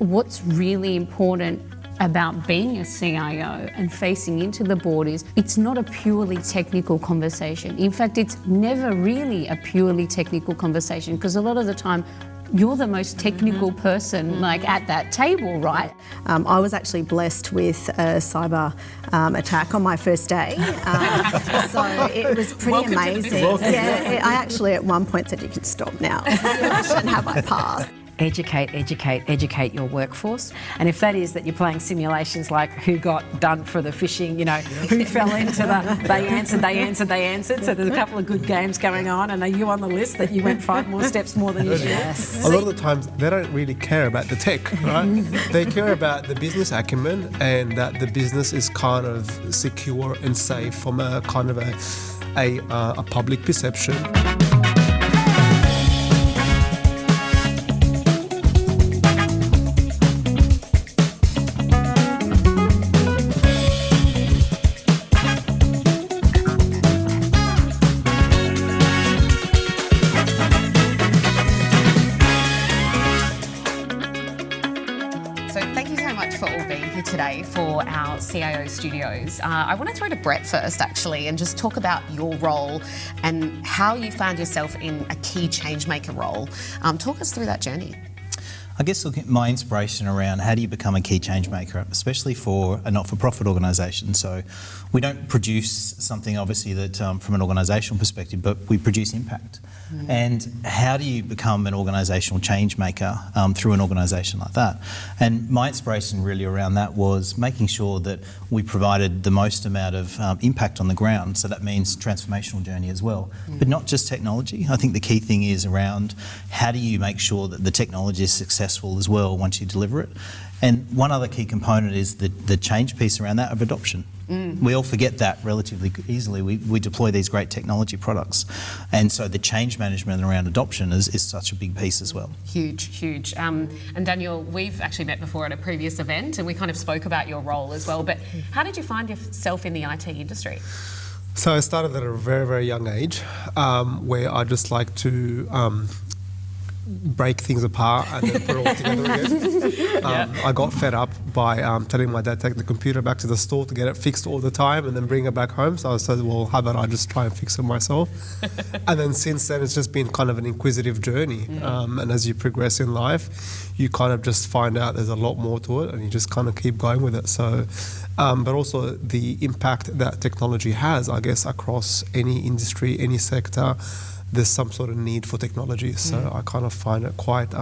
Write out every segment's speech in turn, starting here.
what's really important about being a CIO and facing into the board is it's not a purely technical conversation. In fact, it's never really a purely technical conversation, because a lot of the time you're the most technical person like at that table, right? I was actually blessed with a cyber attack on my first day. So it was pretty amazing. Yeah, I actually at one point said, you can stop now. Simulation, have I passed? Educate your workforce. And if that is that you're playing simulations like who got done for the fishing, who fell into they answered. So there's a couple of good games going on, and are you on the list that you went 5 more steps more than you should? Yes. A lot of the times they don't really care about the tech, right? They care about the business acumen and that the business is kind of secure and safe from a kind of a public perception. Today for our CIO studios. I want to throw to Brett first, actually, and just talk about your role and how you found yourself in a key change maker role. Talk us through that journey. I guess look at my inspiration around how do you become a key change maker, especially for a not-for-profit organisation. So we don't produce something obviously that from an organisational perspective, but we produce impact. And how do you become an organisational change maker through an organisation like that? And my inspiration really around that was making sure that we provided the most amount of impact on the ground. So that means transformational journey as well, but not just technology. I think the key thing is around how do you make sure that the technology is successful as well once you deliver it. And one other key component is the change piece around that of adoption. We all forget that relatively easily. We deploy these great technology products. And so the change management around adoption is such a big piece as well. Huge. And Daniel, we've actually met before at a previous event and we kind of spoke about your role as well. But how did you find yourself in the IT industry? So I started at a very, very young age where I just like to break things apart and then put it all together again. I got fed up by telling my dad to take the computer back to the store to get it fixed all the time and then bring it back home. So I said, well, how about I just try and fix it myself? And then since then, it's just been kind of an inquisitive journey. And as you progress in life, you kind of just find out there's a lot more to it and you just kind of keep going with it. So, but also the impact that technology has, I guess, across any industry, any sector, there's some sort of need for technology. So I kind of find it quite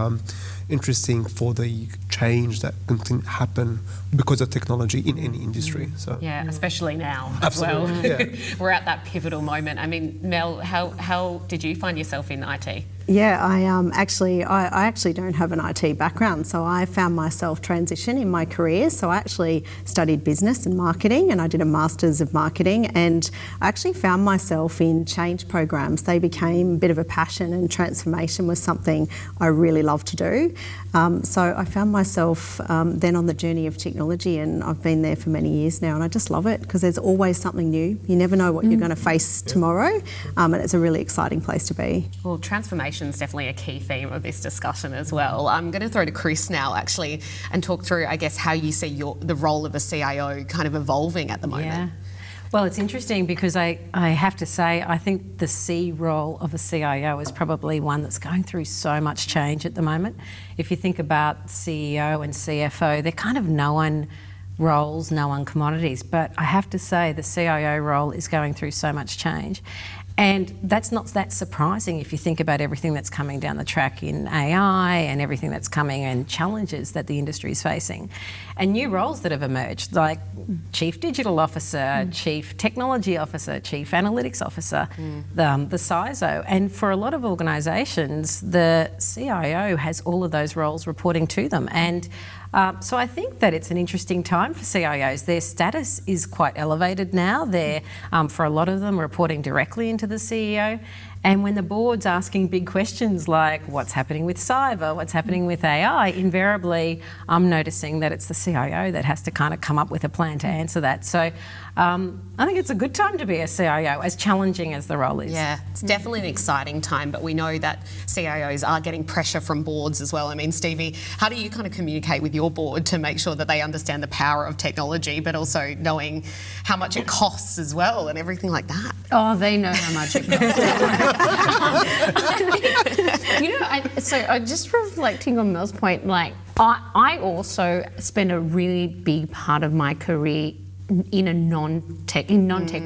interesting for the change that can happen because of technology in any industry. So yeah, especially now Absolutely. as well. We're at that pivotal moment. I mean, Mel, how did you find yourself in IT? Yeah, I actually don't have an IT background, so I found myself transition in my career. So I actually studied business and marketing, and I did a Masters of Marketing, and I actually found myself in change programs. They became a bit of a passion, and transformation was something I really love to do. So I found myself then on the journey of technology, and I've been there for many years now, and I just love it because there's always something new. You never know what you're going to face tomorrow, and it's a really exciting place to be. Well, transformation is definitely a key theme of this discussion as well. I'm going to throw to Chris now, actually, and talk through, I guess, how you see the role of a CIO kind of evolving at the moment. Yeah. Well, it's interesting because I have to say, I think the C role of a CIO is probably one that's going through so much change at the moment. If you think about CEO and CFO, they're kind of known roles, known commodities, but I have to say the CIO role is going through so much change. And that's not that surprising if you think about everything that's coming down the track in AI and everything that's coming and challenges that the industry is facing. And new roles that have emerged, like Chief Digital Officer, Chief Technology Officer, Chief Analytics Officer, the CISO. And for a lot of organisations, the CIO has all of those roles reporting to them. And so I think that it's an interesting time for CIOs. Their status is quite elevated now. They're, for a lot of them, reporting directly into the CEO. And when the board's asking big questions like what's happening with cyber, what's happening with AI, invariably I'm noticing that it's the CIO that has to kind of come up with a plan to answer that. So I think it's a good time to be a CIO, as challenging as the role is. Yeah, it's definitely an exciting time, but we know that CIOs are getting pressure from boards as well. I mean, Stevie, how do you kind of communicate with your board to make sure that they understand the power of technology, but also knowing how much it costs as well and everything like that? Oh, they know how much it costs. So I just reflecting on Mel's point, like I also spent a really big part of my career in non-tech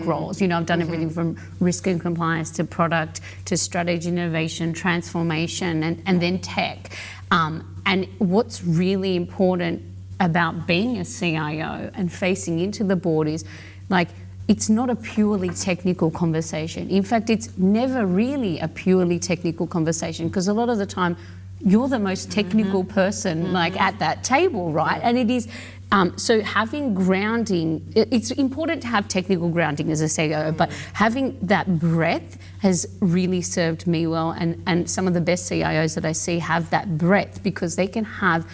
roles. I've done everything from risk and compliance to product to strategy, innovation, transformation, and then tech. And what's really important about being a CIO and facing into the board is like, it's not a purely technical conversation. In fact, it's never really a purely technical conversation, because a lot of the time you're the most technical person like at that table, right? And it is, so having grounding, it's important to have technical grounding as a CIO, but having that breadth has really served me well. And some of the best CIOs that I see have that breadth because they can have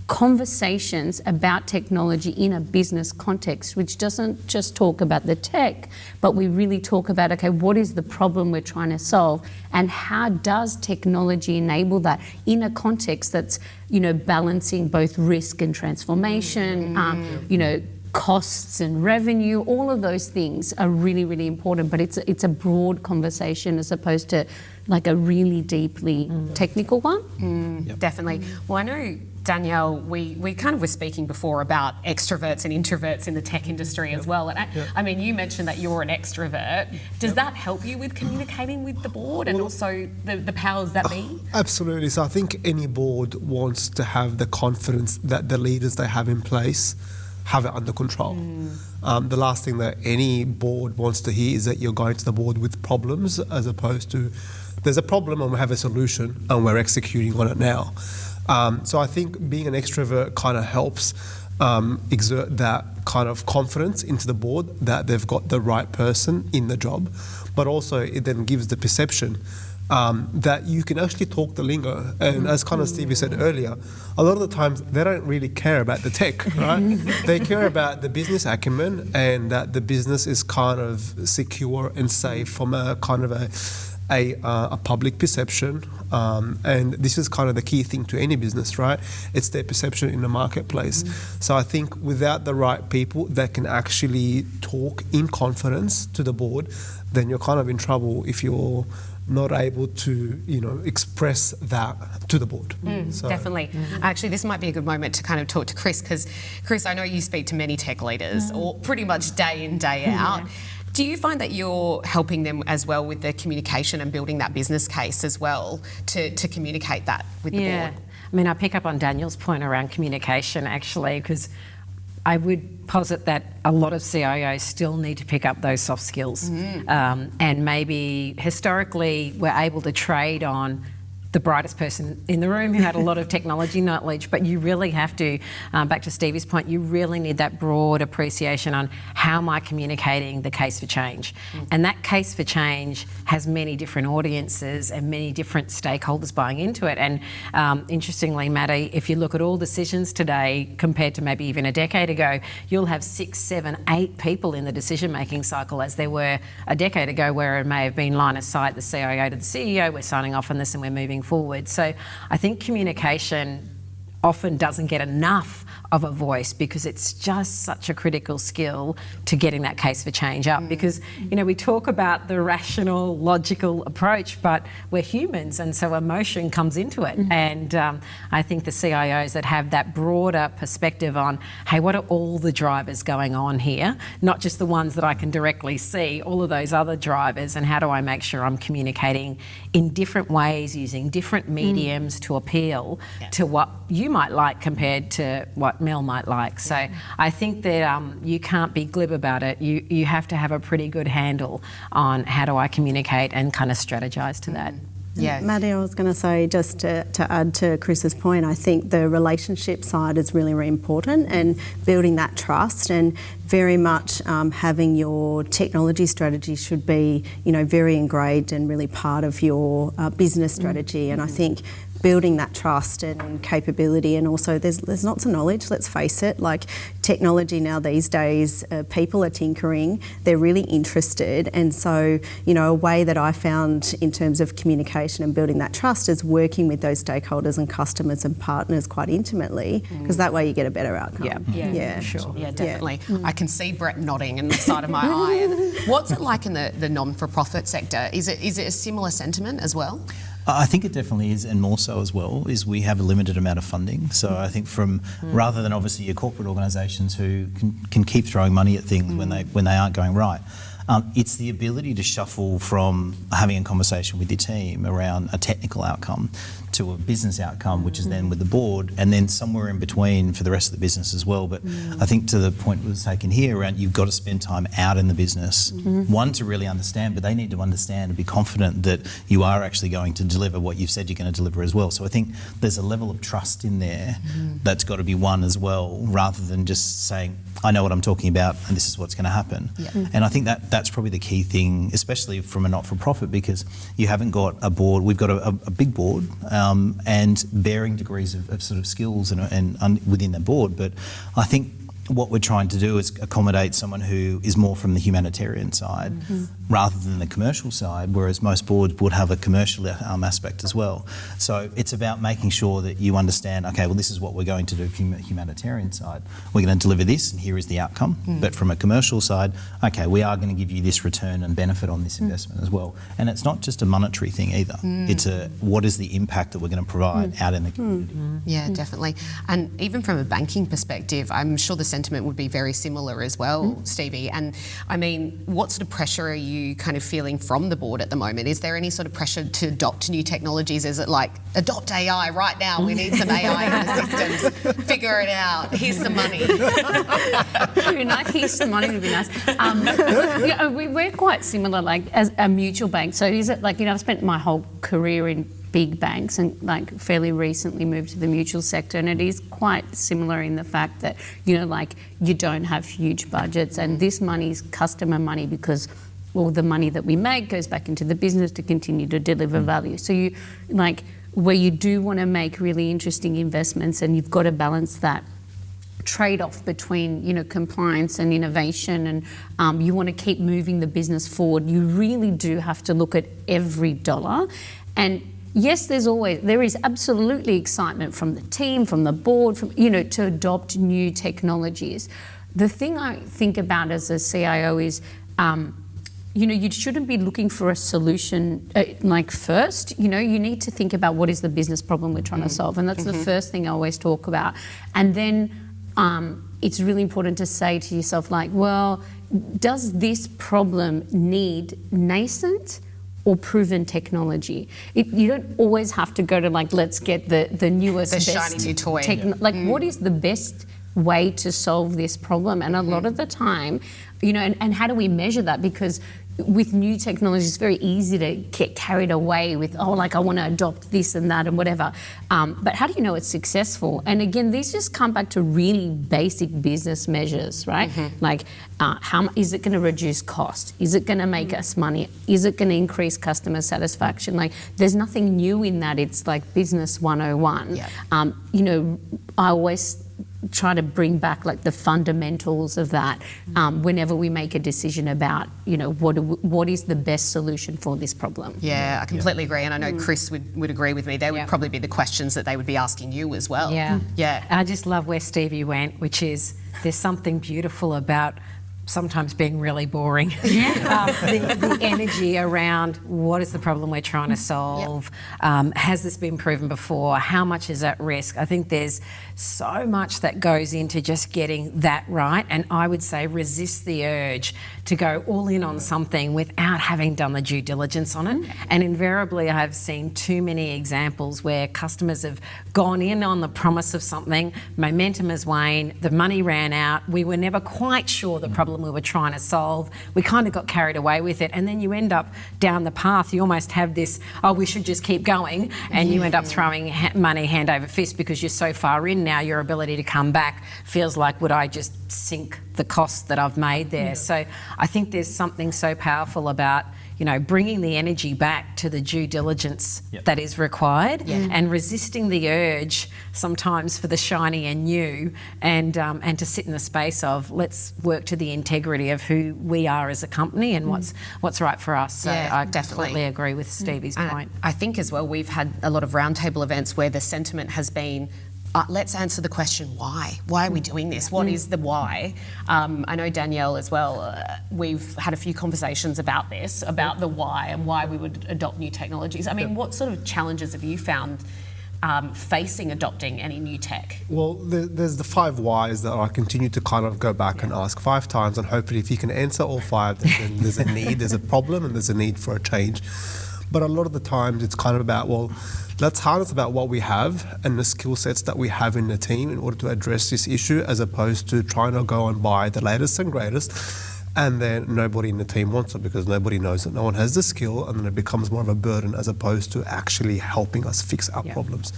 conversations about technology in a business context, which doesn't just talk about the tech, but we really talk about, okay, what is the problem we're trying to solve and how does technology enable that in a context that's, balancing both risk and transformation, costs and revenue. All of those things are really, really important, but it's a broad conversation as opposed to like a really deeply technical one. Definitely. Well, I know, Danielle, we kind of were speaking before about extroverts and introverts in the tech industry as well. And I mean, you mentioned that you're an extrovert. Does that help you with communicating with the board and also the powers that be? Absolutely. So I think any board wants to have the confidence that the leaders they have in place have it under control. The last thing that any board wants to hear is that you're going to the board with problems, as opposed to there's a problem and we have a solution and we're executing on it now. So I think being an extrovert kind of helps exert that kind of confidence into the board that they've got the right person in the job, but also it then gives the perception that you can actually talk the lingo. And as kind of Stevie said earlier, a lot of the times they don't really care about the tech, right? They care about the business acumen and that the business is kind of secure and safe from a kind of a public perception. And this is kind of the key thing to any business, right? It's their perception in the marketplace. So I think without the right people that can actually talk in confidence to the board, then you're kind of in trouble if you're not able to, express that to the board. Definitely. Actually, this might be a good moment to kind of talk to Chris, because Chris, I know you speak to many tech leaders, or pretty much day in, day out. Do you find that you're helping them as well with the communication and building that business case as well to communicate that with the board? I mean, I pick up on Daniel's point around communication actually, because I would posit that a lot of CIOs still need to pick up those soft skills. And maybe historically we're able to trade on the brightest person in the room who had a lot of technology knowledge, but you really have to, back to Stevie's point, you really need that broad appreciation on how am I communicating the case for change. And that case for change has many different audiences and many different stakeholders buying into it. And interestingly, Maddie, if you look at all decisions today compared to maybe even a decade ago, you'll have 6, 7, 8 people in the decision-making cycle as there were a decade ago, where it may have been line of sight, the CIO to the CEO, we're signing off on this and we're moving forward. So I think communication often doesn't get enough of a voice because it's just such a critical skill to getting that case for change up. Because, we talk about the rational, logical approach, but we're humans, and so emotion comes into it. And I think the CIOs that have that broader perspective on, hey, what are all the drivers going on here? Not just the ones that I can directly see, all of those other drivers, and how do I make sure I'm communicating in different ways, using different mediums to appeal to what you might like compared to what Mel might like. So I think that you can't be glib about it. You have to have a pretty good handle on how do I communicate and kind of strategise to that. Yeah. Maddie, I was going to say, just to add to Chris's point, I think the relationship side is really, really important, and building that trust, and very much having your technology strategy should be, very ingrained and really part of your business strategy. And I think building that trust and capability, and also there's lots of knowledge, let's face it, like technology now these days, people are tinkering, they're really interested, and so a way that I found in terms of communication and building that trust is working with those stakeholders and customers and partners quite intimately, because that way you get a better outcome. Yeah, sure. Yeah, definitely. I can see Brett nodding in the side of my eye. And what's it like in the non-for-profit sector? Is it a similar sentiment as well? I think it definitely is, and more so as well, is we have a limited amount of funding. So I think rather than obviously your corporate organisations who can keep throwing money at things when they aren't going right, it's the ability to shuffle from having a conversation with your team around a technical outcome to a business outcome, which is then with the board, and then somewhere in between for the rest of the business as well. But I think to the point that was taken here around, you've got to spend time out in the business, one, to really understand, but they need to understand and be confident that you are actually going to deliver what you've said you're going to deliver as well. So I think there's a level of trust in there that's got to be won as well, rather than just saying, I know what I'm talking about and this is what's going to happen. And I think that's probably the key thing, especially from a not-for-profit, because you haven't got a board. We've got a big board and varying degrees of sort of skills and within the board. But I think what we're trying to do is accommodate someone who is more from the humanitarian side rather than the commercial side, whereas most boards would have a commercial aspect as well. So it's about making sure that you understand, okay, well, this is what we're going to do from the humanitarian side. We're going to deliver this and here is the outcome. But from a commercial side, okay, we are going to give you this return and benefit on this investment as well. And it's not just a monetary thing either. It's what is the impact that we're going to provide out in the community. Yeah, definitely. And even from a banking perspective, I'm sure the sentiment would be very similar as well, Stevie. And I mean, what sort of pressure are you kind of feeling from the board at the moment? Is there any sort of pressure to adopt new technologies? Is it like, adopt AI right now, we need some AI in the systems, figure it out, here's some money? Here's some money would be nice. We're quite similar, like as a mutual bank. So is it like, I've spent my whole career in big banks and like fairly recently moved to the mutual sector, and it is quite similar in the fact that you don't have huge budgets, and this money is customer money because all the money that we make goes back into the business to continue to deliver value. So you where you do want to make really interesting investments, and you've got to balance that trade-off between compliance and innovation, and you want to keep moving the business forward. You really do have to look at every dollar. And yes, there is absolutely excitement from the team, from the board, to adopt new technologies. The thing I think about as a CIO is, you shouldn't be looking for a solution first. You need to think about what is the business problem we're trying to solve, and that's the first thing I always talk about. And then it's really important to say to yourself, well, does this problem need nascent or proven technology? You don't always have to go to let's get the newest, the shiny new toy. What is the best way to solve this problem? And a lot of the time, and how do we measure that? Because with new technology, it's very easy to get carried away with, I want to adopt this and that and whatever. But how do you know it's successful? And again, these just come back to really basic business measures, right? How is it going to reduce cost? Is it going to make us money? Is it going to increase customer satisfaction? There's nothing new in that. It's like business 101. I always try to bring back the fundamentals of that whenever we make a decision about what is the best solution for this problem. I completely agree, and I know Chris would agree with me. They would probably be the questions that they would be asking you as well. I just love where Stevie went, which is there's something beautiful about sometimes being really boring. The energy around what is the problem we're trying to solve, has this been proven before, how much is at risk? I think there's so much that goes into just getting that right, and I would say resist the urge to go all in on something without having done the due diligence on it. And invariably I've seen too many examples where customers have gone in on the promise of something, momentum has waned, the money ran out, we were never quite sure the problem problem we were trying to solve. We kind of got carried away with it, and then you end up down the path. You almost have this, oh, we should just keep going, and you end up throwing money hand over fist because you're so far in now. Your ability to come back feels like, would I just sink the costs that I've made there? So I think there's something so powerful about, you know, bringing the energy back to the due diligence that is required, and resisting the urge sometimes for the shiny and new, and to sit in the space of, let's work to the integrity of who we are as a company and what's right for us. So I completely agree with Stevie's point. I think as well, we've had a lot of roundtable events where the sentiment has been, let's answer the question, why? Why are we doing this? What is the why? I know Danielle as well, we've had a few conversations about this, about the why and why we would adopt new technologies. I mean, what sort of challenges have you found facing adopting any new tech? Well, there's the 5 whys that I continue to kind of go back and ask 5 times, and hopefully if you can answer all 5, then there's a need, there's a problem, and there's a need for a change. But a lot of the times it's kind of about, well, let's harness about what we have and the skill sets that we have in the team in order to address this issue, as opposed to trying to go and buy the latest and greatest, and then nobody in the team wants it because nobody knows it. No one has the skill, and then it becomes more of a burden as opposed to actually helping us fix our problems.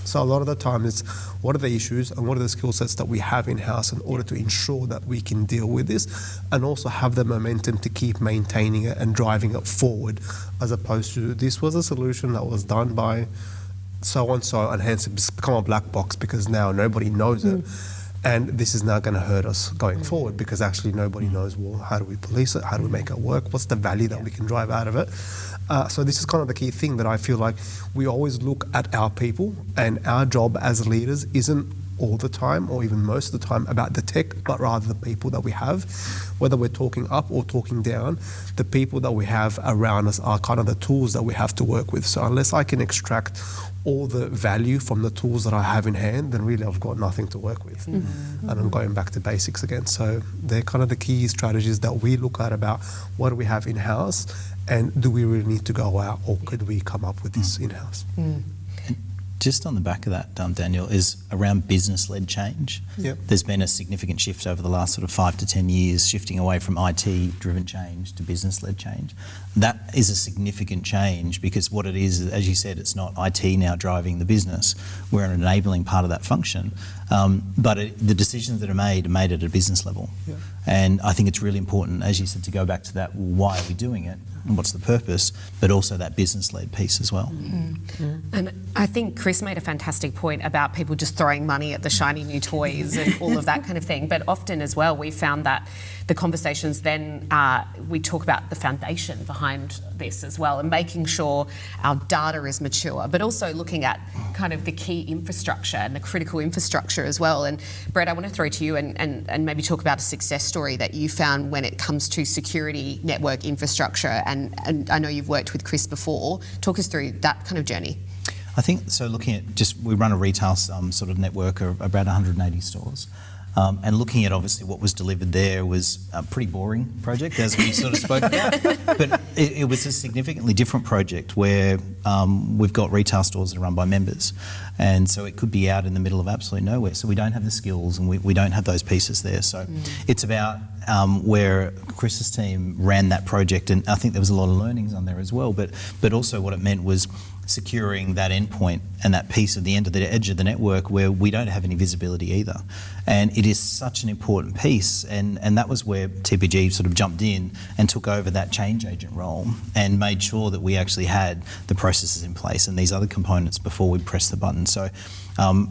So a lot of the time it's, what are the issues and what are the skill sets that we have in-house in order to ensure that we can deal with this, and also have the momentum to keep maintaining it and driving it forward, as opposed to, this was a solution that was done by so-and-so, and hence it's become a black box because now nobody knows it. And this is now going to hurt us going forward because actually nobody knows, well, how do we police it? How do we make it work? What's the value that we can drive out of it? So this is kind of the key thing that I feel like we always look at our people, and our job as leaders isn't all the time, or even most of the time, about the tech, but rather the people that we have. Whether we're talking up or talking down, the people that we have around us are kind of the tools that we have to work with. So unless I can extract all the value from the tools that I have in hand, then really I've got nothing to work with. And I'm going back to basics again. So they're kind of the key strategies that we look at about what do we have in-house, and do we really need to go out, or could we come up with this in-house? Just on the back of that, Daniel, is around business-led change. There's been a significant shift over the last sort of 5 to 10 years, shifting away from IT-driven change to business-led change. That is a significant change because what it is, as you said, it's not IT now driving the business. We're an enabling part of that function. But the decisions that are made at a business level. And I think it's really important, as you said, to go back to that, why are we doing it and what's the purpose, but also that business-led piece as well. And I think Chris made a fantastic point about people just throwing money at the shiny new toys and all of that kind of thing. But often as well, we found that the conversations then, we talk about the foundation behind this as well, and making sure our data is mature, but also looking at kind of the key infrastructure and the critical infrastructure as well. And Brett, I want to throw to you and maybe talk about a success story that you found when it comes to security network infrastructure. And I know you've worked with Chris before. Talk us through that kind of journey. I think, so looking at we run a retail sort of network of about 180 stores. And looking at obviously what was delivered there was a pretty boring project, as we sort of spoke about. But it was a significantly different project where we've got retail stores that are run by members. And so it could be out in the middle of absolutely nowhere. So we don't have the skills and we don't have those pieces there. So it's about where Chris's team ran that project, and I think there was a lot of learnings on there as well. But also what it meant was securing that endpoint and that piece of the edge of the network where we don't have any visibility either. And it is such an important piece, and that was where TPG sort of jumped in and took over that change agent role and made sure that we actually had the processes in place and these other components before we pressed the button. So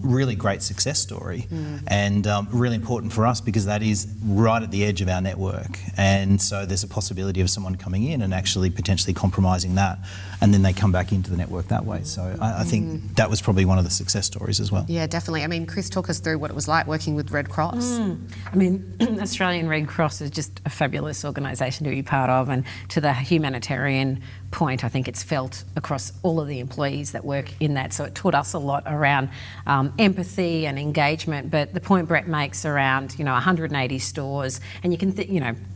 really great success story, and really important for us because that is right at the edge of our network, and so there's a possibility of someone coming in and actually potentially compromising that, and then they come back into the network that way. So I think that was probably one of the success stories as well. Yeah, definitely. I mean, Chris, talk us through what it was like working with Red Cross. I mean, Australian Red Cross is just a fabulous organisation to be part of, and to the humanitarian point, I think it's felt across all of the employees that work in that. So it taught us a lot around empathy and engagement. But the point Brett makes around, 180 stores, and you can,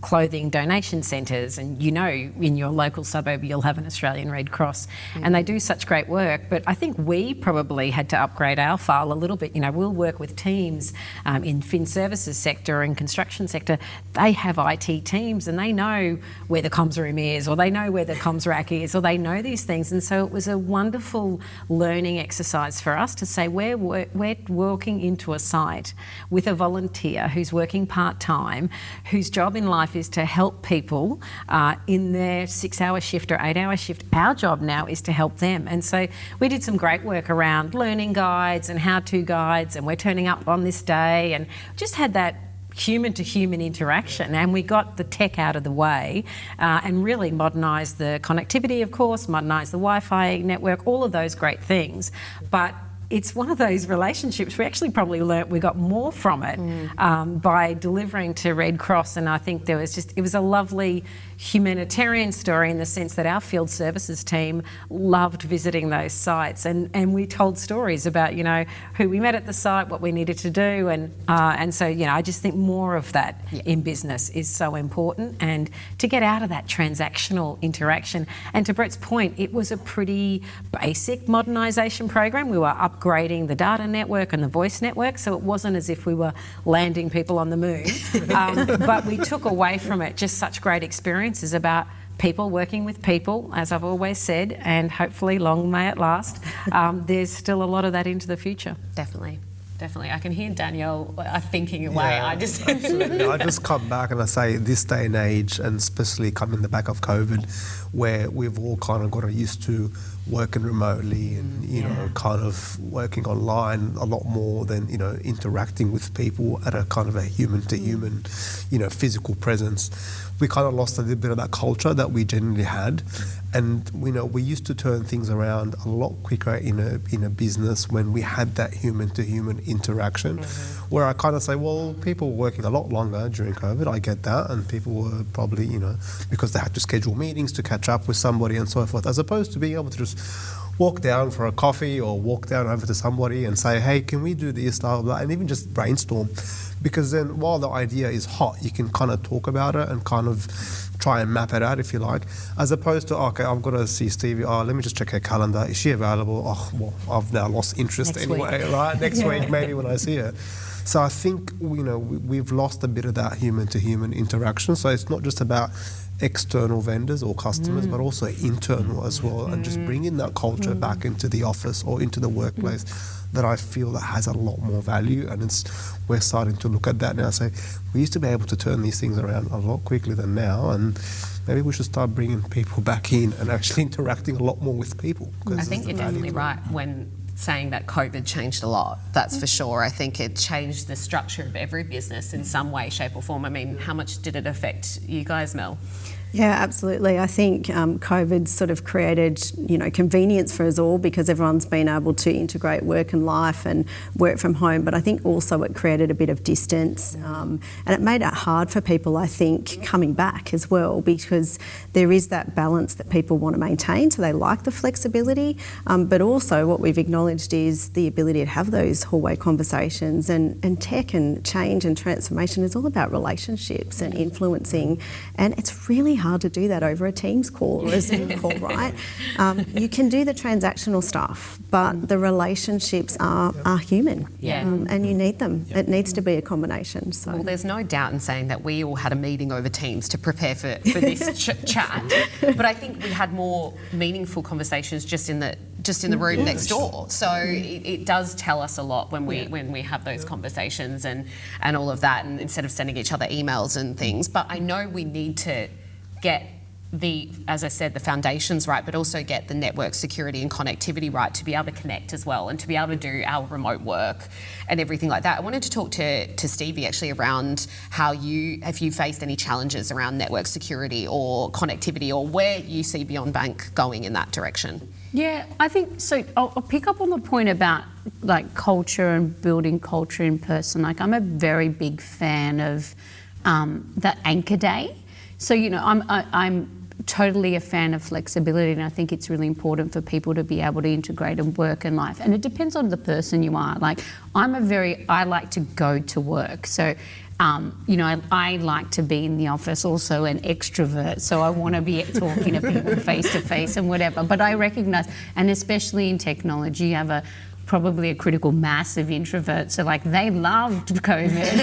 clothing donation centres, and in your local suburb you'll have an Australian Red Cross, and they do such such great work, but I think we probably had to upgrade our file a little bit. You know, we'll work with teams in fin services sector and construction sector. They have IT teams and they know where the comms room is, or they know where the comms rack is, or they know these things. And so it was a wonderful learning exercise for us to say we're walking into a site with a volunteer who's working part-time, whose job in life is to help people in their 6-hour shift or 8-hour shift. Our job now is to help them. And so we did some great work around learning guides and how-to guides, and we're turning up on this day, and just had that human-to-human interaction, and we got the tech out of the way and really modernised the connectivity, of course, modernised the Wi-Fi network, all of those great things. But it's one of those relationships we actually probably learnt we got more from it by delivering to Red Cross, and I think it was a lovely humanitarian story in the sense that our field services team loved visiting those sites, and we told stories about, you know, who we met at the site, what we needed to do, and so, you know, I just think more of that in business is so important, and to get out of that transactional interaction. And to Brett's point, it was a pretty basic modernisation program. We were upgrading the data network and the voice network, so it wasn't as if we were landing people on the moon, but we took away from it just such great experiences about people working with people, as I've always said, and hopefully long may it last. There's still a lot of that into the future. Definitely. I can hear Danielle thinking away. Yeah, I just come back and I say this day and age, and especially coming the back of COVID, where we've all kind of got used to working remotely and, you know, kind of working online a lot more than, you know, interacting with people at a kind of a human-to-human, you know, physical presence. We kind of lost a little bit of that culture that we generally had. And, you know, we used to turn things around a lot quicker in a business when we had that human-to-human interaction, where I kind of say, well, people were working a lot longer during COVID, I get that, and people were probably, you know, because they had to schedule meetings to catch up with somebody and so forth, as opposed to being able to just walk down for a coffee or walk down over to somebody and say, hey, can we do this, blah, blah, blah, and even just brainstorm. Because then while the idea is hot, you can kind of talk about it and kind of try and map it out, if you like, as opposed to, okay, I've got to see Stevie, let me just check her calendar, is she available? Oh, well, I've now lost interest anyway, right? Next week, maybe when I see her. So I think, you know, we've lost a bit of that human-to-human interaction. So it's not just about external vendors or customers, but also internal as well, and just bringing that culture back into the office or into the workplace that I feel that has a lot more value. And we're starting to look at that now. So we used to be able to turn these things around a lot quicker than now, and maybe we should start bringing people back in and actually interacting a lot more with people. I think you're definitely right when saying that COVID changed a lot, that's for sure. I think it changed the structure of every business in some way, shape or form. I mean, how much did it affect you guys, Mel? Yeah, absolutely. I think COVID sort of created, you know, convenience for us all because everyone's been able to integrate work and life and work from home. But I think also it created a bit of distance and it made it hard for people, I think, coming back as well, because there is that balance that people want to maintain. So they like the flexibility, but also what we've acknowledged is the ability to have those hallway conversations, and tech and change and transformation is all about relationships and influencing, and it's really hard to do that over a Teams call or a Zoom call, right? You can do the transactional stuff, but the relationships are human, and you need them. It needs to be a combination. So. Well, there's no doubt in saying that we all had a meeting over Teams to prepare for this chat, but I think we had more meaningful conversations just in the room next door. So it does tell us a lot when we have those conversations and all of that, and instead of sending each other emails and things. But I know we need to get as I said, the foundations right, but also get the network security and connectivity right to be able to connect as well and to be able to do our remote work and everything like that. I wanted to talk to Stevie actually around have you faced any challenges around network security or connectivity, or where you see Beyond Bank going in that direction? Yeah, I think so. I'll pick up on the point about like culture and building culture in person. Like, I'm a very big fan of the anchor day. So, you know, I'm totally a fan of flexibility, and I think it's really important for people to be able to integrate in work and life. And it depends on the person you are. Like, I like to go to work. So, I like to be in the office, also an extrovert. So I want to be talking to people face to face and whatever. But I recognise, and especially in technology, you have probably a critical mass of introverts, so like they loved COVID.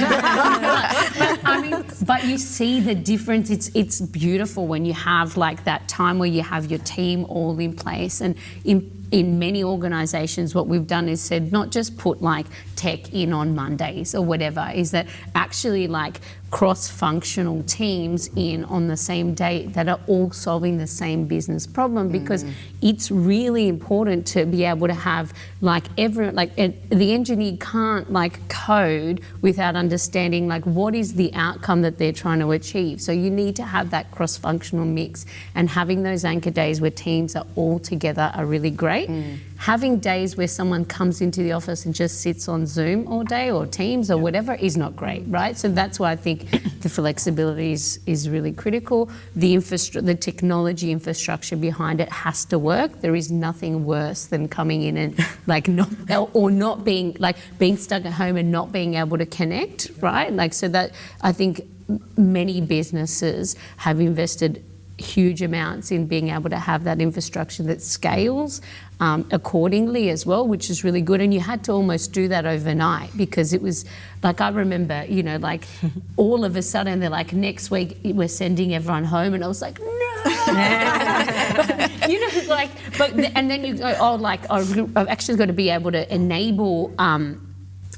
but you see the difference. It's beautiful when you have like that time where you have your team all in place. And in many organisations, what we've done is said not just put like tech in on Mondays or whatever, is that actually like cross-functional teams in on the same day that are all solving the same business problem, because it's really important to be able to have like the engineer can't like code without understanding like what is the outcome that they're trying to achieve. So you need to have that cross-functional mix, and having those anchor days where teams are all together are really great. Having days where someone comes into the office and just sits on Zoom all day or Teams or whatever is not great, right? So that's why I think the flexibility is really critical. The technology infrastructure behind it has to work. There is nothing worse than coming in and like not being stuck at home and not being able to connect, right? Like, so that I think many businesses have invested huge amounts in being able to have that infrastructure that scales accordingly as well, which is really good. And you had to almost do that overnight, because it was like, I remember, like all of a sudden they're like, next week we're sending everyone home, and I was like, no. And then you go, I've actually got to be able to enable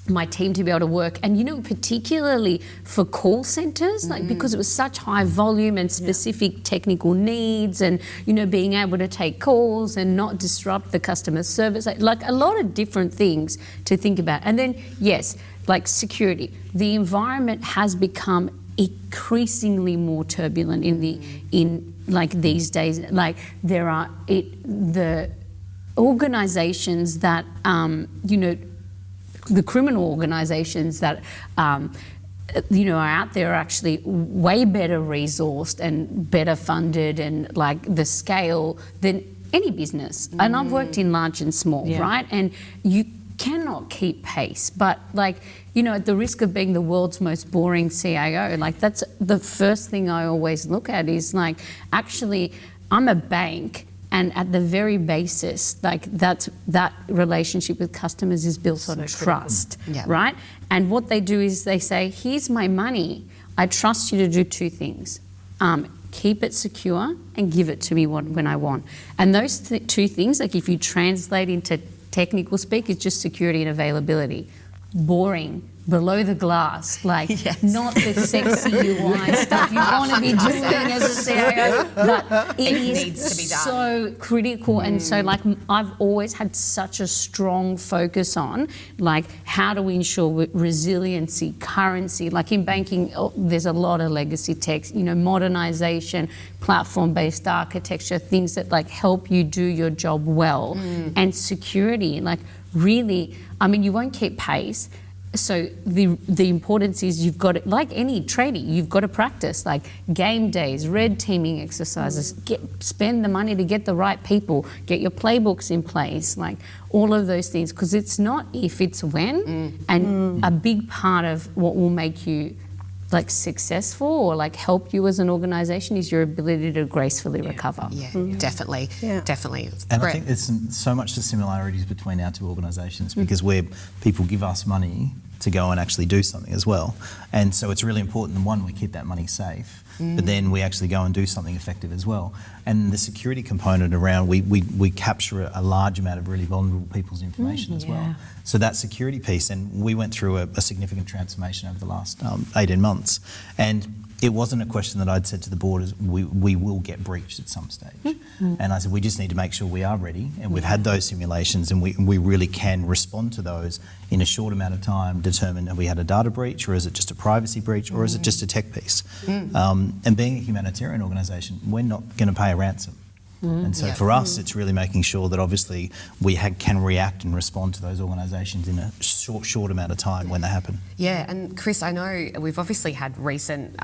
my team to be able to work. And particularly for call centres, like because it was such high volume and specific technical needs, and being able to take calls and not disrupt the customer service, like a lot of different things to think about. And then yes, like security, the environment has become increasingly more turbulent in these days. Like there are the organisations that the criminal organisations that are out there are actually way better resourced and better funded, and like the scale than any business. And I've worked in large and small, right? And you cannot keep pace. But at the risk of being the world's most boring CIO, like that's the first thing I always look at is like, actually, I'm a bank. And at the very basis, like that relationship with customers is built on trust, right? And what they do is they say, here's my money. I trust you to do two things. Keep it secure and give it to me when I want. And those two things, like if you translate into technical speak, is just security and availability. Boring. Below the glass, like not the sexy UI stuff you want to be doing as a CIO, but it needs to be done. So critical. And so like I've always had such a strong focus on like how do we ensure resiliency, currency, like in banking there's a lot of legacy tech, modernization, platform-based architecture, things that like help you do your job well. And security, like really, you won't keep pace. So the importance is you've got to, like any trading, you've got to practice, like game days, red teaming exercises, spend the money to get the right people, get your playbooks in place, like all of those things, because it's not if, it's when. And a big part of what will make you like successful or like help you as an organisation is your ability to gracefully recover. Definitely. And Brett. I think there's so much the similarities between our two organisations, because where people give us money to go and actually do something as well. And so it's really important that one, we keep that money safe, but then we actually go and do something effective as well. And the security component around, we capture a large amount of really vulnerable people's information as well. So that security piece, and we went through a significant transformation over the last 18 months. And it wasn't a question that I'd said to the board as we will get breached at some stage. And I said, we just need to make sure we are ready, and we've had those simulations, and we really can respond to those in a short amount of time, determine have we had a data breach, or is it just a privacy breach, or is it just a tech piece? And being a humanitarian organisation, we're not going to pay a ransom. And so for us, it's really making sure that obviously we can react and respond to those organisations in a short amount of time when they happen. Yeah, and Chris, I know we've obviously had recent,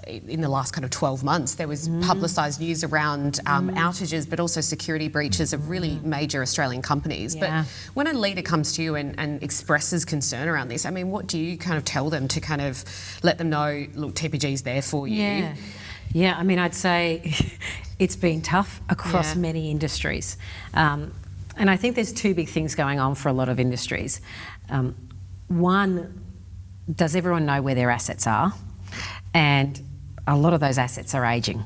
in the last kind of 12 months, there was publicised news around outages, but also security breaches of really major Australian companies. Yeah. But when a leader comes to you and expresses concern around this, I mean, what do you kind of tell them to kind of let them know, look, TPG's there for you? Yeah, I mean, I'd say it's been tough across many industries. And I think there's two big things going on for a lot of industries. One, does everyone know where their assets are? And a lot of those assets are ageing.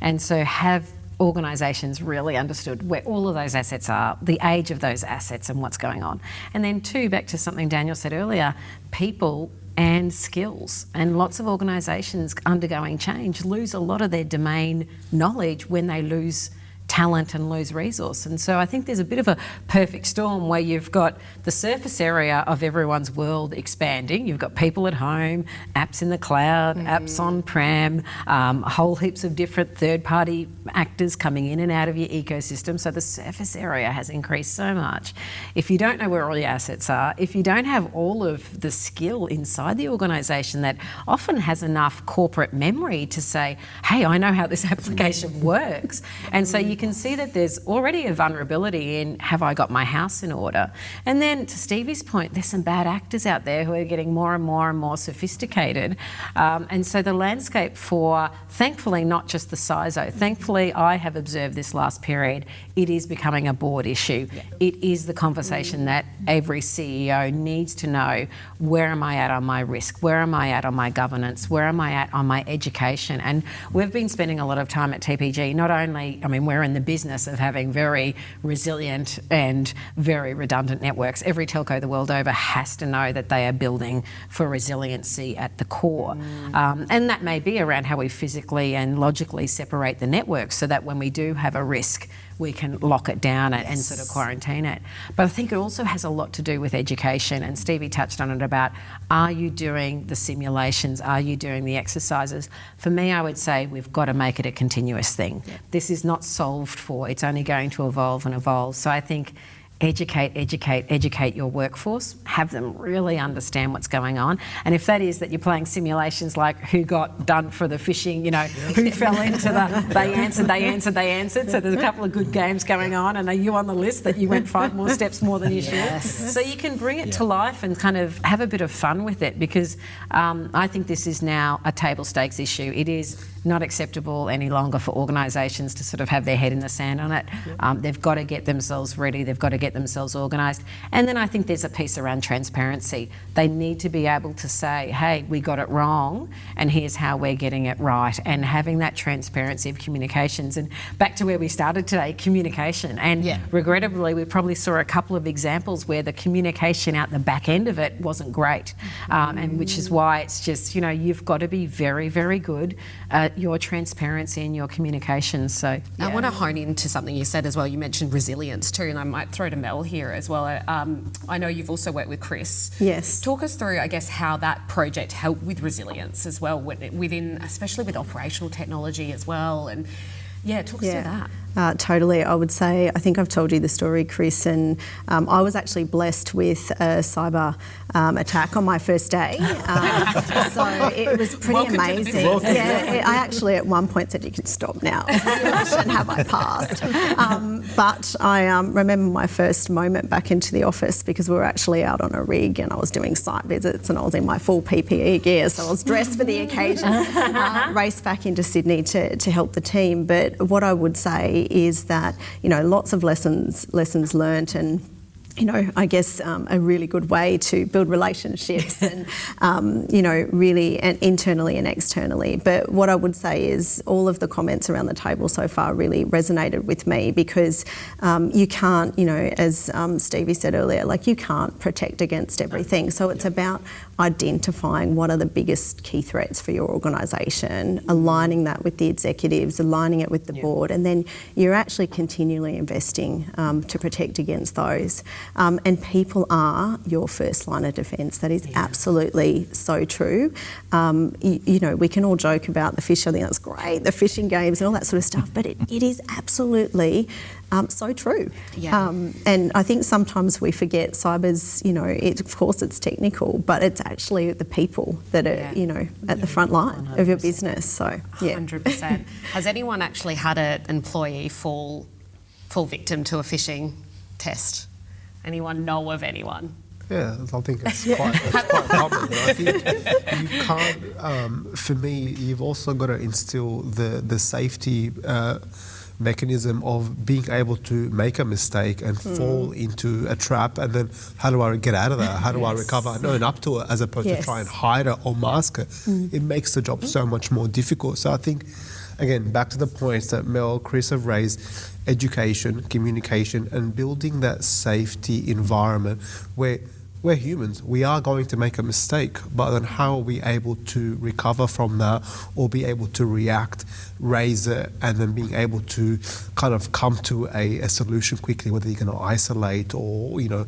And so have organisations really understood where all of those assets are, the age of those assets and what's going on? And then two, back to something Daniel said earlier, people and skills. And lots of organisations undergoing change lose a lot of their domain knowledge when they lose talent and lose resource. And so I think there's a bit of a perfect storm where you've got the surface area of everyone's world expanding. You've got people at home, apps in the cloud, apps on-prem, whole heaps of different third-party actors coming in and out of your ecosystem. So the surface area has increased so much. If you don't know where all your assets are, if you don't have all of the skill inside the organisation that often has enough corporate memory to say, hey, I know how this application works. And so you can see that there's already a vulnerability in, have I got my house in order? And then to Stevie's point, there's some bad actors out there who are getting more and more and more sophisticated. And so the landscape for, thankfully, not just the CISO, thankfully I have observed this last period, it is becoming a board issue. It is the conversation that every CEO needs to know, where am I at on my risk? Where am I at on my governance? Where am I at on my education? And we've been spending a lot of time at TPG, not only, I mean, we're in the business of having very resilient and very redundant networks. Every telco the world over has to know that they are building for resiliency at the core. And that may be around how we physically and logically separate the networks so that when we do have a risk, we can lock it down and sort of quarantine it. But I think it also has a lot to do with education, and Stevie touched on it about, are you doing the simulations? Are you doing the exercises? For me, I would say we've got to make it a continuous thing. This is not solved for, it's only going to evolve and evolve. So I think educate your workforce, have them really understand what's going on. And if that is that you're playing simulations like who got done for the fishing, you know, who fell into the, they answered. So there's a couple of good games going on, and are you on the list that you went 5 more steps more than you should? So you can bring it to life and kind of have a bit of fun with it, because I think this is now a table stakes issue. It is not acceptable any longer for organisations to sort of have their head in the sand on it. They've got to get themselves ready, they've got to get themselves organised. And then I think there's a piece around transparency. They need to be able to say, hey, we got it wrong and here's how we're getting it right, and having that transparency of communications. And back to where we started today, communication. And regrettably, we probably saw a couple of examples where the communication out the back end of it wasn't great. And which is why it's just, you know, you've got to be very, very good at your transparency and your communication. So I want to hone into something you said as well. You mentioned resilience too, and I might throw to Mel here as well. I know you've also worked with Chris. Yes. Talk us through, I guess, how that project helped with resilience as well, within, especially with operational technology as well. And talk us through that. Totally. I would say, I think I've told you the story, Chris, and I was actually blessed with a cyber attack on my first day. So it was pretty amazing. I actually at one point said, you can stop now. And have I passed? But I remember my first moment back into the office, because we were actually out on a rig and I was doing site visits and I was in my full PPE gear, so I was dressed for the occasion, raced back into Sydney to help the team. But what I would say is that, you know, lots of lessons learnt, and you know, I guess a really good way to build relationships and, you know, really and internally and externally. But what I would say is all of the comments around the table so far really resonated with me, because you can't, you know, as Stevie said earlier, like you can't protect against everything. So it's about identifying what are the biggest key threats for your organisation, aligning that with the executives, aligning it with the board, and then you're actually continually investing to protect against those. And people are your first line of defence. That is absolutely so true. You know, we can all joke about the fish. I think that's great, the fishing games and all that sort of stuff, but it is absolutely so true. And I think sometimes we forget cyber's, you know, of course it's technical, but it's actually the people that are, you know, at the front line 100%. Of your business. So, 100%. Has anyone actually had an employee fall victim to a phishing test? Anyone know of anyone? Yeah, I think it's quite common. I think you can't, for me, you've also got to instill the safety mechanism of being able to make a mistake and fall into a trap, and then how do I get out of that? How do I recover and own up to it, as opposed to try and hide it or mask it? It makes the job so much more difficult. So I think, again, back to the points that Mel, Chris have raised, education, communication, and building that safety environment where we're humans. We are going to make a mistake, but then how are we able to recover from that, or be able to react, raise it, and then being able to kind of come to a solution quickly, whether you're going to isolate or, you know,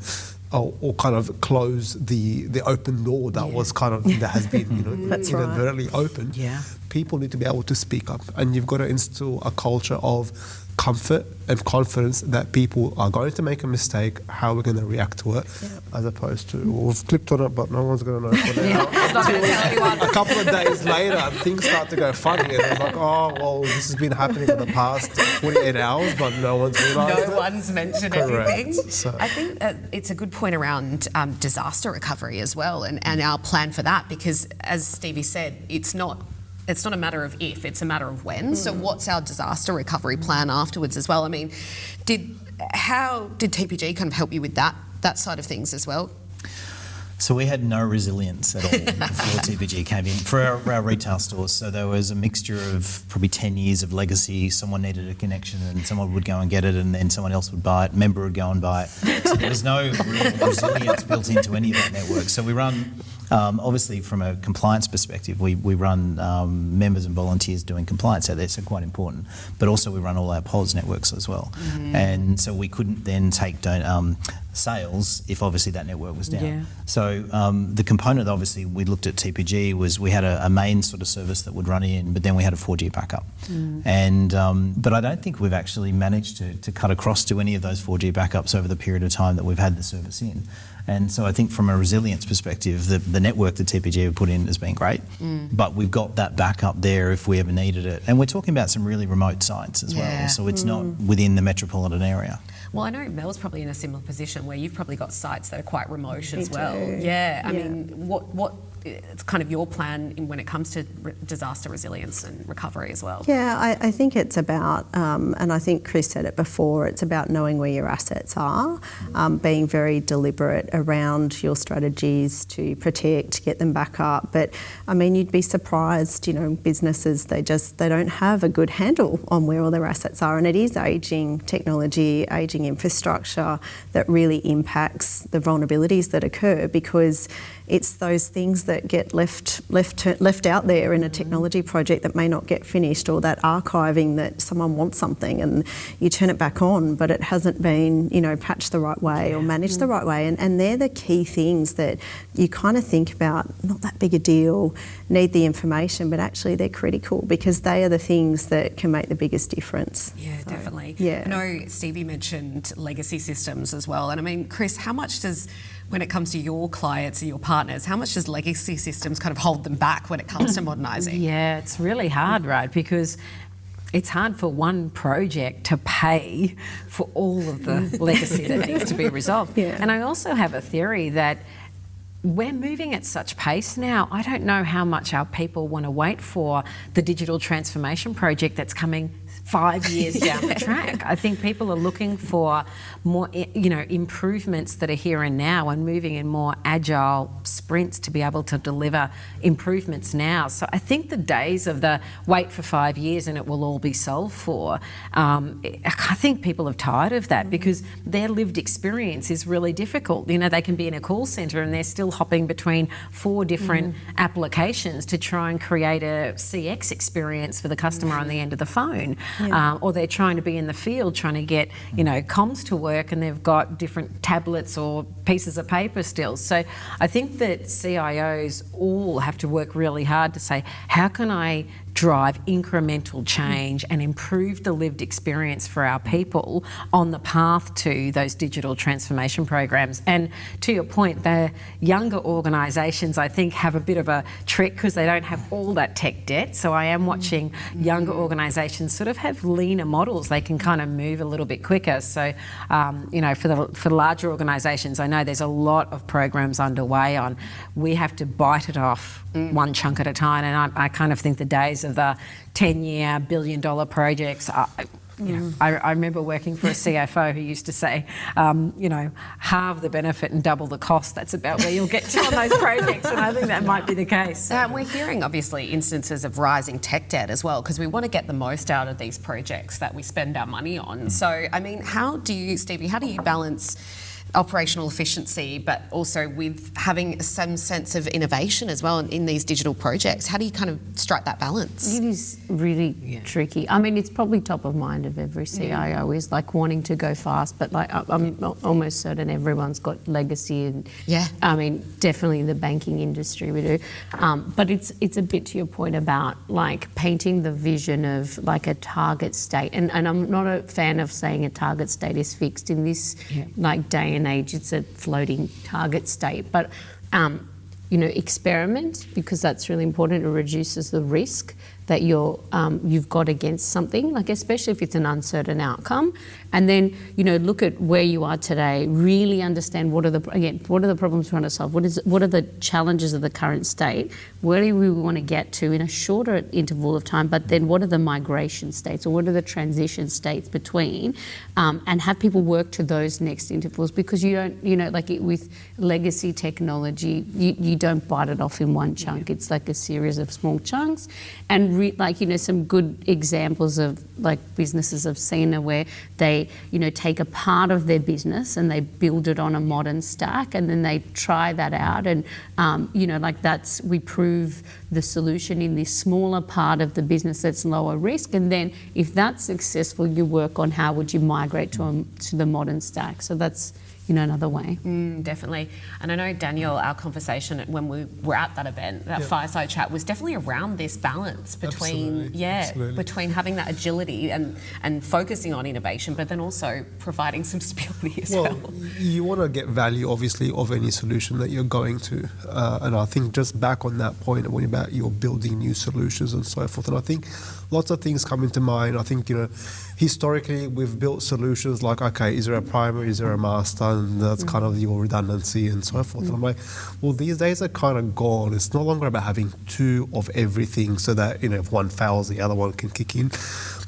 or kind of close the open door that was kind of, that has been, you know, inadvertently opened. People need to be able to speak up, and you've got to instill a culture of comfort and confidence that people are going to make a mistake, how we're going to react to it, as opposed to, well, we've clicked on it, but no one's going to know for now. It's not going to tell anyone. A couple of days later, and things start to go funny, and it's like, oh, well, this has been happening for the past 48 hours, but no one's realised it. No one's mentioned anything. So. I think it's a good point around disaster recovery as well, and our plan for that, because as Stevie said, it's not a matter of if, it's a matter of when. So what's our disaster recovery plan afterwards as well? I mean, how did TPG kind of help you with that side of things as well? So we had no resilience at all before TPG came in for our retail stores. So there was a mixture of probably 10 years of legacy. Someone needed a connection and someone would go and get it, and then someone else would buy it, member would go and buy it. So there was no real resilience built into any of that network. So we run, obviously from a compliance perspective, we run members and volunteers doing compliance out there, so quite important. But also we run all our POS networks as well. And so we couldn't then take sales if obviously that network was down. So the component obviously we looked at TPG was we had a main sort of service that would run in, but then we had a 4G backup. And but I don't think we've actually managed to cut across to any of those 4G backups over the period of time that we've had the service in. And so I think from a resilience perspective, the network that TPG have put in has been great, but we've got that backup there if we ever needed it. And we're talking about some really remote sites as well, so it's not within the metropolitan area. Well, I know Mel's probably in a similar position where you've probably got sites that are quite remote as well. I mean, what it's kind of your plan when it comes to disaster resilience and recovery as well? I think it's about, and I think Chris said it before, it's about knowing where your assets are, being very deliberate around your strategies to protect, get them back up. But I mean, you'd be surprised, you know, businesses, they don't have a good handle on where all their assets are, and it is ageing technology, ageing infrastructure that really impacts the vulnerabilities that occur, because it's those things that get left out there in a technology project that may not get finished, or that archiving that someone wants something and you turn it back on but it hasn't been, you know, patched the right way or managed the right way, and they're the key things that you kind of think about, not that big a deal, need the information, but actually they're critical because they are the things that can make the biggest difference. Definitely. I know Stevie mentioned legacy systems as well, and I mean, Chris, how much does, when it comes to your clients and your partners, how much does legacy systems kind of hold them back when it comes to modernising? It's really hard, right? Because it's hard for one project to pay for all of the legacy that needs to be resolved. And I also have a theory that we're moving at such pace now. I don't know how much our people want to wait for the digital transformation project that's coming 5 years down the track. I think people are looking for more, you know, improvements that are here and now, and moving in more agile sprints to be able to deliver improvements now. So I think the days of the wait for 5 years and it will all be solved for, I think people are tired of that, because their lived experience is really difficult. You know, they can be in a call centre and they're still hopping between 4 different applications to try and create a CX experience for the customer on the end of the phone. Or they're trying to be in the field trying to get, comms to work, and they've got different tablets or pieces of paper still. So I think that CIOs all have to work really hard to say, how can I drive incremental change and improve the lived experience for our people on the path to those digital transformation programs. And to your point, the younger organisations, I think, have a bit of a trick because they don't have all that tech debt. So I am watching younger organisations sort of have leaner models. They can kind of move a little bit quicker. So, for the larger organisations, I know there's a lot of programs underway on we have to bite it off one chunk at a time. And I kind of think the days of the 10-year, billion-dollar projects, I remember working for a CFO who used to say, halve the benefit and double the cost. That's about where you'll get to on those projects, and I think that might be the case. We're hearing, obviously, instances of rising tech debt as well, because we want to get the most out of these projects that we spend our money on. So, I mean, Stevie, how do you balance operational efficiency, but also with having some sense of innovation as well in these digital projects? How do you kind of strike that balance? It is really tricky. I mean, it's probably top of mind of every CIO is like wanting to go fast, but like I'm almost certain everyone's got legacy, and I mean, definitely in the banking industry we do. But it's a bit to your point about like painting the vision of like a target state, and I'm not a fan of saying a target state is fixed in this like day and age. It's a floating target state, but experiment, because that's really important. It reduces the risk that you've got against something, like especially if it's an uncertain outcome. And then, look at where you are today, really understand what are the problems we're trying to solve, what are the challenges of the current state, where do we want to get to in a shorter interval of time, but then what are the migration states or what are the transition states between, and have people work to those next intervals, because you don't, with legacy technology, you don't bite it off in one chunk. It's like a series of small chunks. And some good examples of like businesses I've seen where they, take a part of their business and they build it on a modern stack, and then they try that out, and we prove the solution in this smaller part of the business that's lower risk, and then if that's successful, you work on how would you migrate to the modern stack. So that's another way. Definitely. And I know, Daniel, our conversation when we were at that event, that fireside chat, was definitely around this balance between between having that agility and focusing on innovation, but then also providing some stability as well. You want to get value, obviously, of any solution that you're going to. And I think just back on that point, when you're building new solutions and so forth, and I think lots of things come into mind. I think, historically, we've built solutions like, okay, is there a primary, is there a master, and that's kind of your redundancy and so forth. And I'm like, well, these days are kind of gone. It's no longer about having 2 of everything so that, if one fails, the other one can kick in,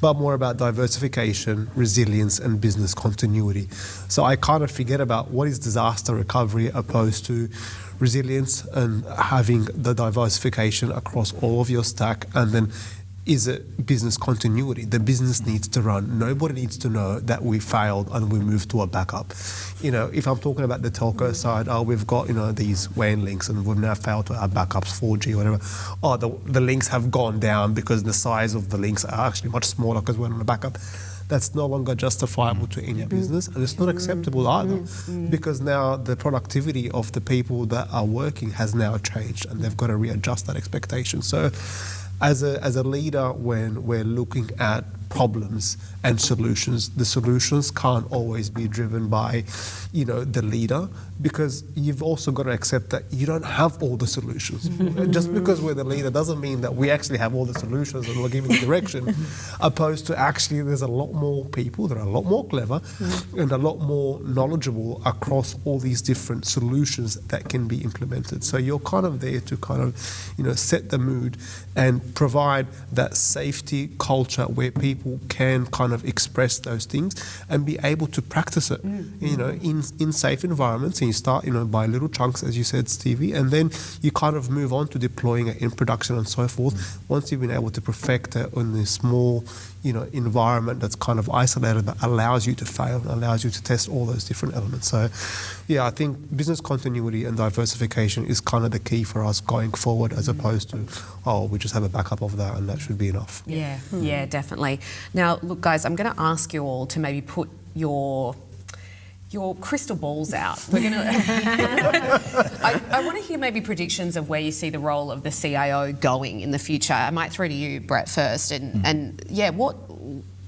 but more about diversification, resilience, and business continuity. So I kind of forget about what is disaster recovery opposed to resilience and having the diversification across all of your stack, and then is it business continuity? The business needs to run. Nobody needs to know that we failed and we moved to a backup. If I'm talking about the telco side, we've got, these WAN links and we've now failed to our backups, 4G, whatever. The links have gone down because the size of the links are actually much smaller because we're on a backup. That's no longer justifiable to any business, and it's not acceptable either, because now the productivity of the people that are working has now changed, and they've got to readjust that expectation. So as a leader, when we're looking at problems and solutions, the solutions can't always be driven by, the leader, because you've also got to accept that you don't have all the solutions. Just because we're the leader doesn't mean that we actually have all the solutions and we're giving the direction, opposed to actually there's a lot more people that are a lot more clever and a lot more knowledgeable across all these different solutions that can be implemented. So you're kind of there to kind of, set the mood and provide that safety culture where people people can kind of express those things and be able to practice it, in safe environments. And you start, by little chunks, as you said, Stevie, and then you kind of move on to deploying it in production and so forth. Once you've been able to perfect it in this small, environment that's kind of isolated, that allows you to fail, allows you to test all those different elements. So, yeah, I think business continuity and diversification is kind of the key for us going forward, as opposed to, we just have a backup of that and that should be enough. Yeah, definitely. Now, look, guys, I'm going to ask you all to maybe put your crystal balls out. We're going to. I want to hear maybe predictions of where you see the role of the CIO going in the future. I might throw to you, Brett, first, and what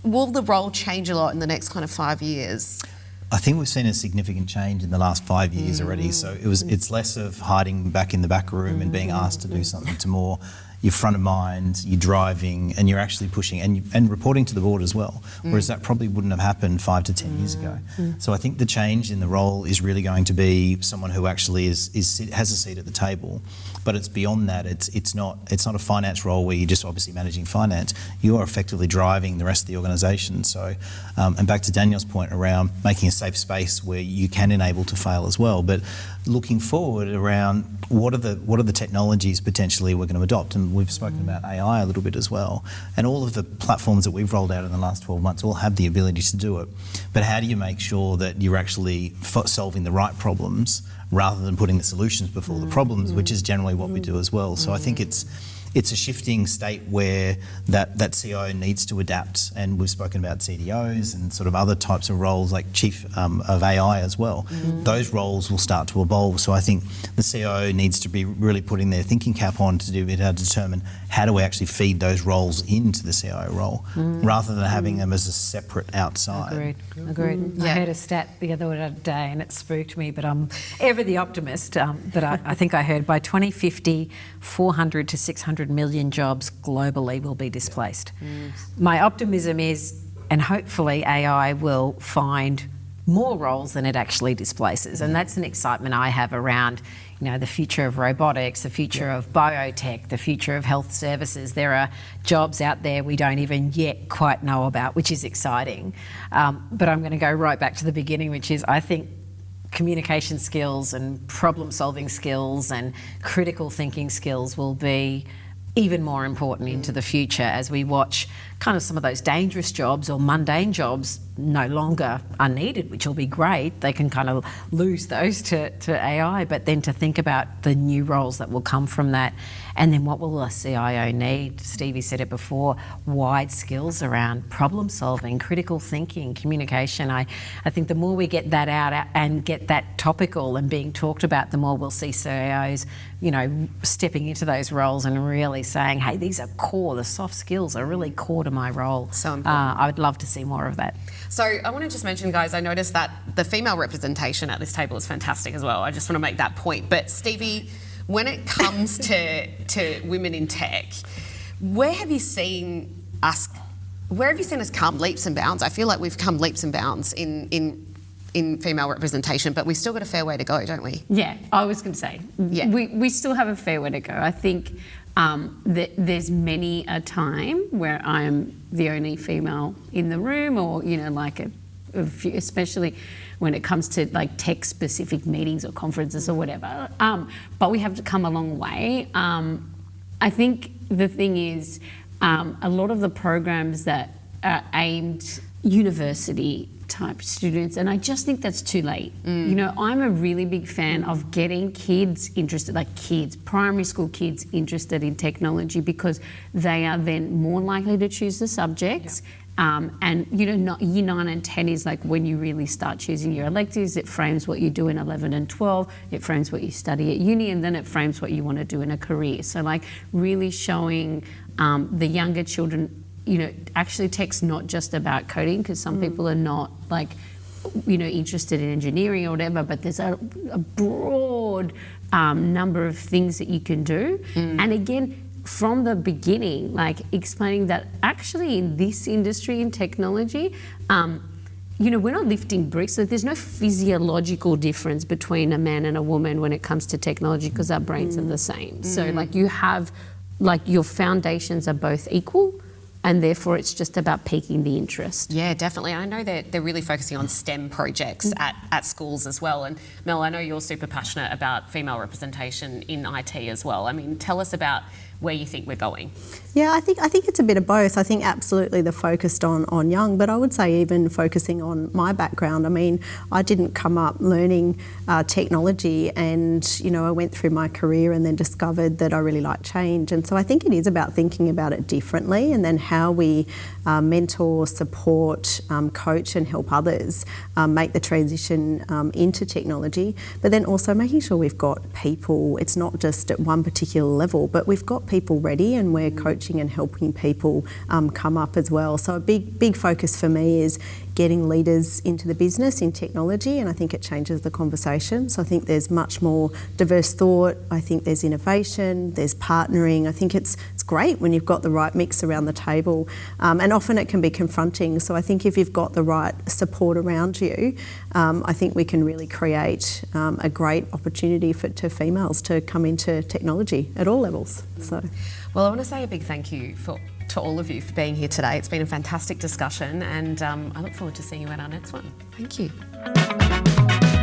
will the role change a lot in the next kind of 5 years? I think we've seen a significant change in the last 5 years already. So it's less of hiding back in the back room and being asked to do something, to more you're front of mind, you're driving, and you're actually pushing and reporting to the board as well. Whereas that probably wouldn't have happened 5 to 10 years ago. So I think the change in the role is really going to be someone who actually has a seat at the table. But it's beyond that. It's not a finance role where you're just obviously managing finance. You are effectively driving the rest of the organisation. So, and back to Danielle's point around making a safe space where you can enable to fail as well. But looking forward around what are the technologies potentially we're going to adopt, and we've spoken about AI a little bit as well. And all of the platforms that we've rolled out in the last 12 months all have the ability to do it. But how do you make sure that you're actually solving the right problems, rather than putting the solutions before the problems, which is generally what we do as well. So I think it's a shifting state where that CIO needs to adapt, and we've spoken about CDOs and sort of other types of roles like chief of AI as well. Those roles will start to evolve. So I think the CIO needs to be really putting their thinking cap on to determine how do we actually feed those roles into the CIO role, rather than having them as a separate outside. Agreed. I heard a stat the other day and it spooked me, but I'm ever the optimist that I think I heard by 2050, 400 to 600 million jobs globally will be displaced. My optimism is, and hopefully AI will find more roles than it actually displaces, and that's an excitement I have around the future of robotics, the future of biotech, the future of health services. There are jobs out there we don't even yet quite know about, which is exciting. But I'm going to go right back to the beginning, which is I think communication skills and problem solving skills and critical thinking skills will be even more important into the future as we watch kind of some of those dangerous jobs or mundane jobs no longer are needed, which will be great. They can kind of lose those to AI, but then to think about the new roles that will come from that. And then what will a CIO need? Stevie said it before, wide skills around problem solving, critical thinking, communication. I think the more we get that out and get that topical and being talked about, the more we'll see CIOs, stepping into those roles and really saying, hey, these are core, the soft skills are really core to my role. So important. I would love to see more of that. So I want to just mention, guys, I noticed that the female representation at this table is fantastic as well. I just want to make that point. But Stevie, when it comes to women in tech, where have you seen us come leaps and bounds? I feel like we've come leaps and bounds in female representation, but we've still got a fair way to go, don't we? Yeah, I was going to say, we still have a fair way to go. I think there's many a time where I'm the only female in the room, or like a few, especially when it comes to like tech specific meetings or conferences or whatever. But we have to come a long way. I think the thing is, a lot of the programs that are aimed university type students, and I just think that's too late. I'm a really big fan of getting kids interested, primary school kids interested in technology, because they are then more likely to choose the subjects. And not year 9 and 10 is like when you really start choosing your electives. It frames what you do in 11 and 12, it frames what you study at uni, and then it frames what you want to do in a career. So like really showing the younger children, actually tech's not just about coding, because some people are not interested in engineering or whatever, but there's a broad number of things that you can do. And again, from the beginning, explaining that actually in this industry, in technology, we're not lifting bricks. So there's no physiological difference between a man and a woman when it comes to technology, because our brains are the same. So you have, your foundations are both equal, and therefore it's just about piquing the interest. Yeah, definitely. I know they're really focusing on STEM projects at schools as well. And Mel, I know you're super passionate about female representation in IT as well. I mean, tell us about where you think we're going. Yeah, I think it's a bit of both. I think absolutely they're focused on young, but I would say even focusing on my background. I mean, I didn't come up learning technology, and I went through my career and then discovered that I really like change. And so I think it is about thinking about it differently, and then how we mentor, support, coach and help others make the transition into technology, but then also making sure we've got people. It's not just at one particular level, but we've got people ready, and we're coaching and helping people come up as well. So a big focus for me is getting leaders into the business in technology, and I think it changes the conversation. So I think there's much more diverse thought. I think there's innovation, there's partnering. I think it's great when you've got the right mix around the table, and often it can be confronting. So I think if you've got the right support around you, I think we can really create a great opportunity to females to come into technology at all levels. So, well, I want to say a big thank you to all of you for being here today. It's been a fantastic discussion, and I look forward to seeing you at our next one. Thank you.